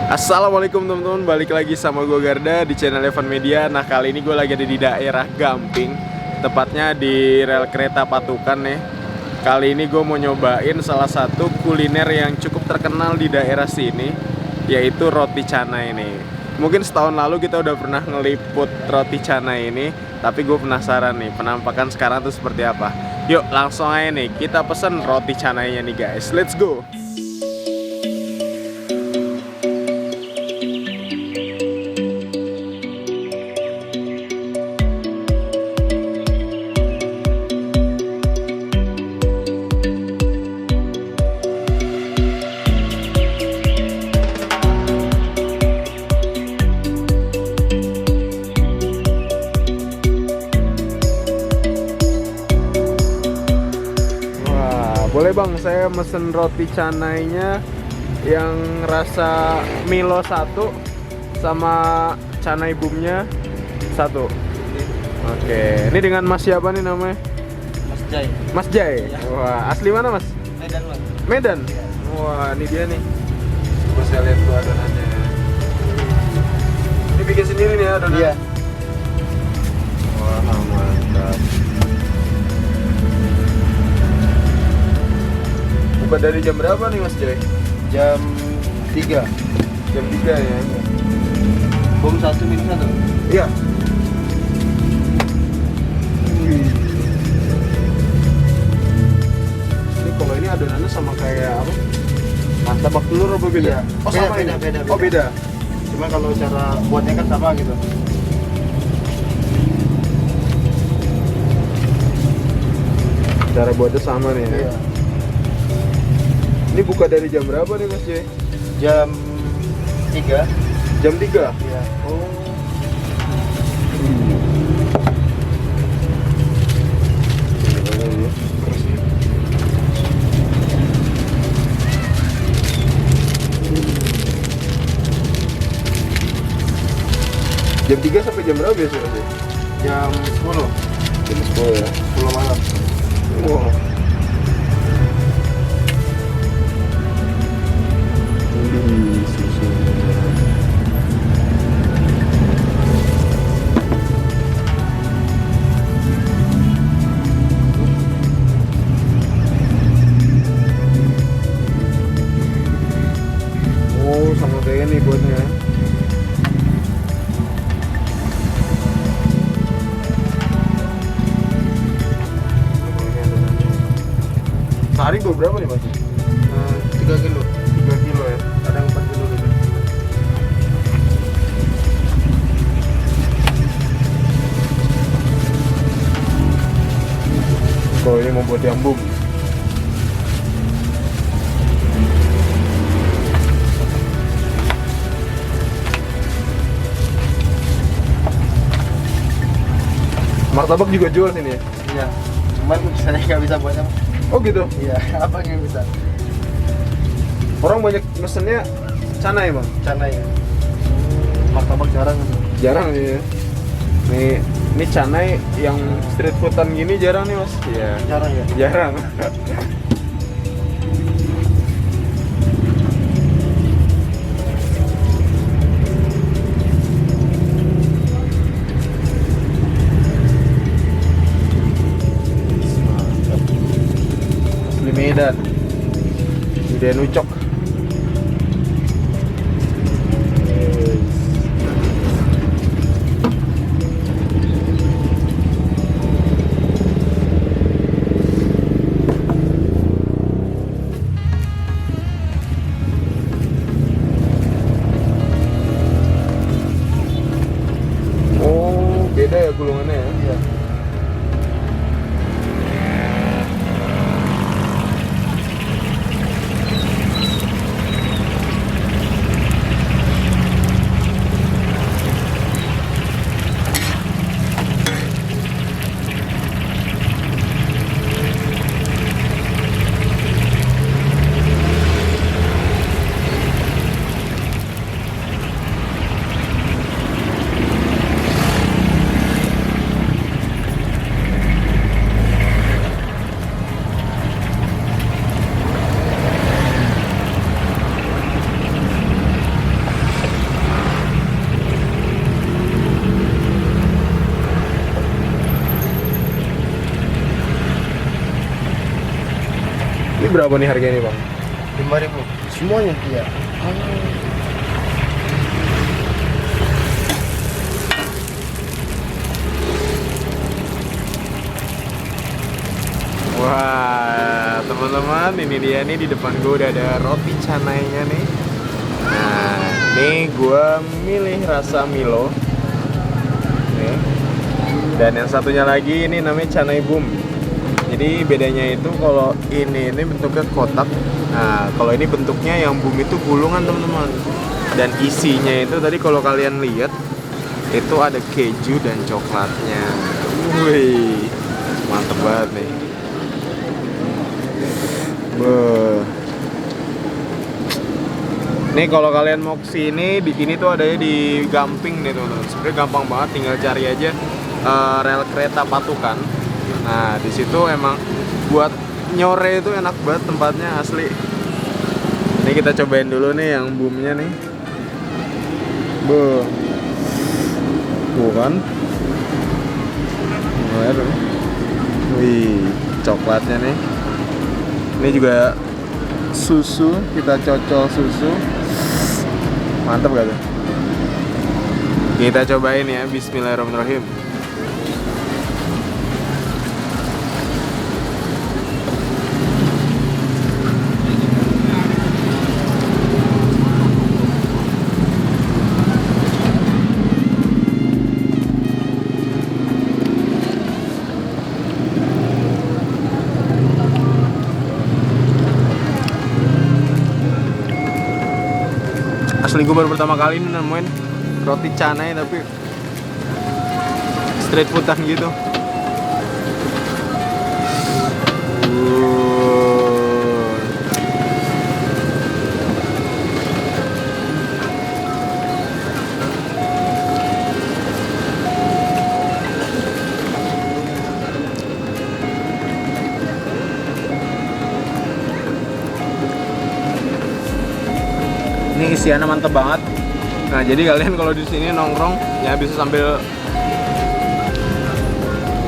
Assalamualaikum teman-teman, balik lagi sama gue Garda di channel Evan Media. Nah kali ini gue lagi ada di daerah Gamping, tepatnya di rel kereta Patukan nih. Kali ini gue mau nyobain salah satu kuliner yang cukup terkenal di daerah sini, yaitu roti canai ini. Mungkin setahun lalu kita udah pernah ngeliput roti canai ini, tapi gue penasaran nih penampakan sekarang tuh seperti apa. Yuk langsung aja nih, kita pesen roti canainya nih guys, let's go. Boleh bang, saya mesen roti canainya yang rasa Milo 1 sama canai bumnya 1. Oke, ini dengan mas siapa nih namanya? Mas Jai. Mas Jai? Ya. Wah, asli mana mas? Medan mas. Medan? Ya. Wah, ini dia nih. Coba saya lihat tuh adonannya. Ini bikin sendiri nih adonannya? Iya. Wah, mantap. Buka dari jam berapa nih Mas Jai? Jam 3. Jam 3 ya? Bom 1 minus 1. Iya. Ini kalau ini adonannya sama kayak apa? Martabak telur apa beda? Iya. Oh Beda, sama beda, ini? beda, Oh beda? Cuma kalau cara buatnya kan sama gitu. Cara buatnya sama nih ya? Iya. Ini buka dari jam berapa nih Mas Jai? Jam 3. Jam 3? Iya. Oh. Jam 3 sampai jam berapa biasanya Mas Jai? Jam 10. Jam 10 ya? 10 malam. Wow. Ini susunya. Oh, sama kayak ini buatnya. Sehari berapa nih Mas? 3 kilo. 3 kilo ya? Kadang 4 kilo gitu. Kalau ini mau buat yang bum. Martabak juga jual sini ya? Iya. Cuman saya nggak bisa buatnya. Oh gitu? Iya. Apa yang bisa? Orang banyak mesennya canai bang? Canai ya. Martabak jarang gitu. Jarang ya. Ini canai yang street foodan gini jarang nih mas? Iya. Jarang ya. Jarang. Asli Medan. Medan Ucok. Oh, beda ya gulungannya ya? Iya. berapa nih harganya nih, Bang? 5.000 semuanya iya. Wah, teman-teman, ini dia nih di depan gue udah ada roti canainya nih. Nah, ini gue milih rasa Milo. Nih. Dan yang satunya lagi ini namanya canai boom. Jadi bedanya itu kalau ini bentuknya kotak. Nah, kalau ini bentuknya yang boom itu gulungan, teman-teman. Dan isinya itu tadi kalau kalian lihat itu ada keju dan coklatnya. Wih, mantep banget nih. Beuh. Nih kalau kalian mau kesini, di sini tuh adanya di Gamping nih teman-teman. Sebenarnya gampang banget, tinggal cari aja rel kereta Patukan. Nah di situ emang buat nyore itu enak banget tempatnya asli. Ini kita cobain dulu nih yang boomnya nih. Beuh. Tuh kan. Wih, coklatnya nih. Ini juga susu, kita cocol susu. Mantap gak tuh? Kita cobain ya, bismillahirrahmanirrahim. Asli gue baru pertama kali ini nemuin roti canai tapi street foodan gitu. Ini isiannya mantep banget. Nah jadi kalian kalau di sini nongkrong ya bisa sambil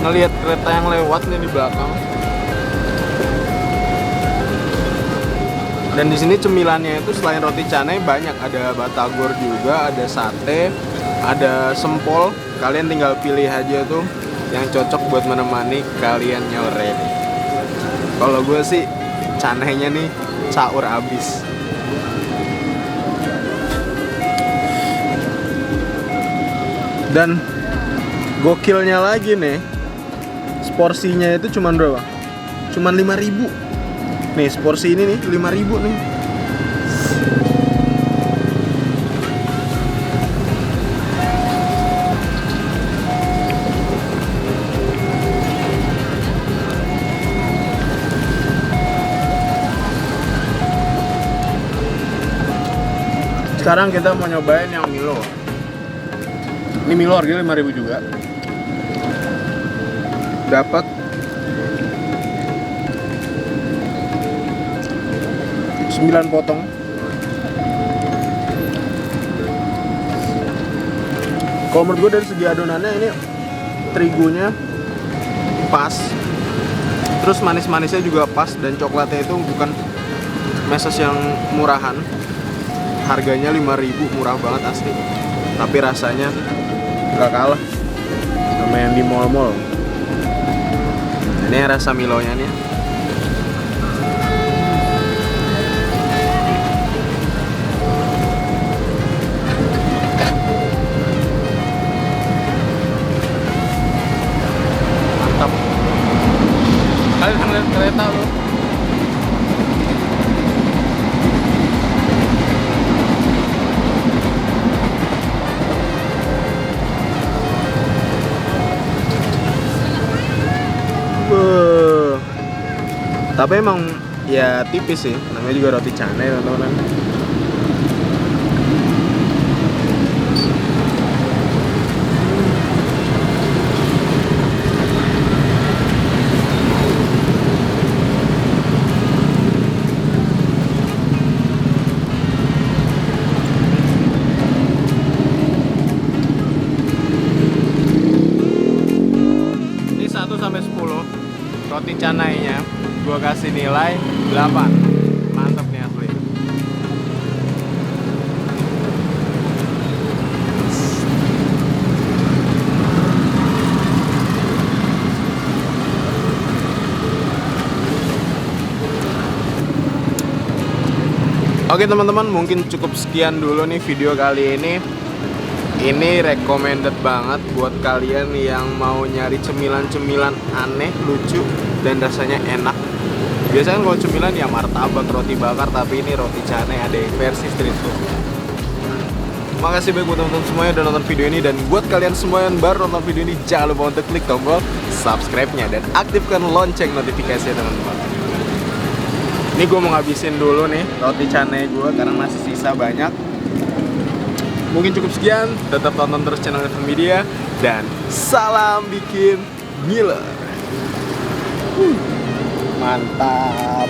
ngelihat kereta yang lewat nih di belakang. Dan di sini cemilannya itu selain roti canai banyak, ada batagor juga, ada sate, ada sempol. Kalian tinggal pilih aja tuh yang cocok buat menemani kalian nyore. Kalau gue sih canainya nih caur abis. Dan gokilnya lagi nih, porsinya itu cuman berapa? Cuman 5.000. Nih, porsi ini nih 5.000 nih. Sekarang kita mau nyobain yang Milo. Ini Milo harganya 5.000 juga. Dapat 9 potong. Kalau menurut gue dari segi adonannya ini terigunya pas. Terus manis-manisnya juga pas dan coklatnya itu bukan meses yang murahan. Harganya 5.000, murah banget asli. Tapi rasanya nggak kalah sama yang di mall-mall. Ini rasa Milonya nih. Mantap. Kalian ngeliat kereta loh. Tapi emang ya tipis sih, namanya juga roti canai teman-teman. Ini 1 sampai 10 roti canainya. Gua kasih nilai 8. Mantap nih asli. Oke teman-teman, mungkin cukup sekian dulu nih video kali ini. Ini recommended banget buat kalian yang mau nyari cemilan-cemilan aneh, lucu, dan rasanya enak. Biasanya kalau cemilan ya martabak, roti bakar, tapi ini roti canai ada yang versi street food. Makasih banyak buat teman-teman semuanya udah nonton video ini. Dan buat kalian semua yang baru nonton video ini, jangan lupa untuk klik tombol subscribe-nya dan aktifkan lonceng notifikasi teman-teman. Ini gue mau ngabisin dulu nih roti canai gue karena masih sisa banyak. Mungkin cukup sekian, tetap tonton terus channel Levan Media. Dan salam bikin ngiler. Mantap.